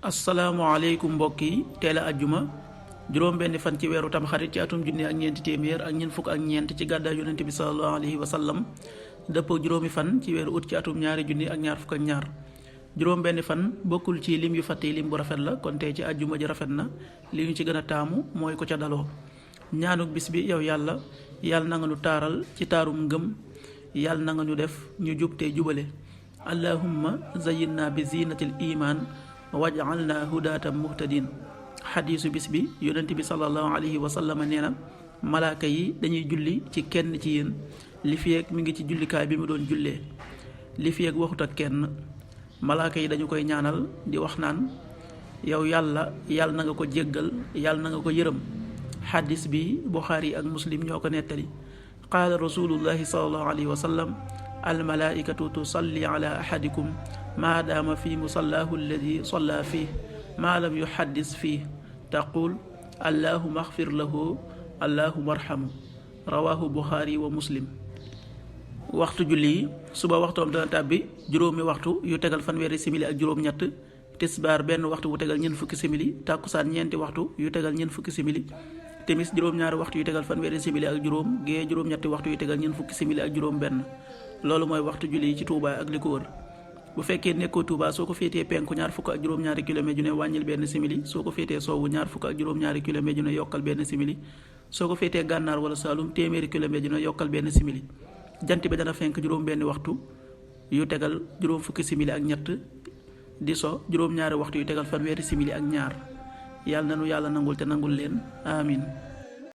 asalaamaaleykum mbokk yi teel a ajjuma juróom benn fan ci weeru tamxarit ci atum junni ak ñeenti téeméer ak ñeent fukk ak ñeent ci gàddaay yonente bi sallallahu alayhi wa sallam dëppoo juróomi fan ci weeru ut ci atum ñaari junni ak ñaar fukk ak ñaar juróom benn fan bokkul ci lim yu fàtte lim bu rafet la kon tey ci ajjuma ji rafet na li ñu ci gën a taamu mooy ko ca daloo ñaanuk bis bi yow yàlla na nga nu taaral ci taarum ngëm yàlla na nga ñu def ñu jub te jubale allahumma zayyinna bi zinatil iman waj'alna hudatan muhtadin xadiisu bis bi yonent bi sallallahu alayhi wa sallam nee na malaaka yi dañuy julli ci kenn ci yéen li fiyeeg mi ngi ci jullikaay bi mu doon jullee li fiyeeg waxut ak kenn malaaka yi dañu koy ñaanal di wax naan yow yàlla na nga ko jéggal yàlla na nga ko yërëm xadis bi Buxaari ak Muslim ñoo ko nettali qaala rasulullahi sallallahu alayhi wa sallam almalaaikatu tusalli ala ahadikum maa daama fi musallahu alladi salla fii maa lam yuhaddis fii taqul allahuma axfir lahu allahuma arhamu rawahu Buxaari wa Muslim. waxtu julli yi suba waxtoom dana tàbbi juróomi waxtu yu tegal fanweeri simili ak juróom-ñett tisbaar benn waxtu bu tegal ñeent fukki simili tàkkusaan ñeenti waxtu yu tegal ñeent fukki simili timis juróom-ñaari waxtu yu tegal fanweeri simili ak juróom gee juróom-ñetti waxtu yu tegal ñeent fukki simili ak juróom benn loolu mooy waxtu julli yi ci Touba ak li ko wër. bu fekkee nekkoo Touba soo ko féetee penku ñaar fukk ak juróom-ñaari kilomètre ju ne wàññil benn simili soo ko féetee sowwu ñaar fukk ak juróom-ñaari kilomètre ju ne yokkal benn simili soo ko féetee gànnaar wala Saalum téeméeri kilomètre ju ne yokkal benn simili jant bi dana fenk juróom benn waxtu yu tegal juróom fukki simili ak ñett di so juróom-ñaari waxtu yu tegal fanweeri simili ak ñaar yàlla na nu yàlla nangul te nangul leen amin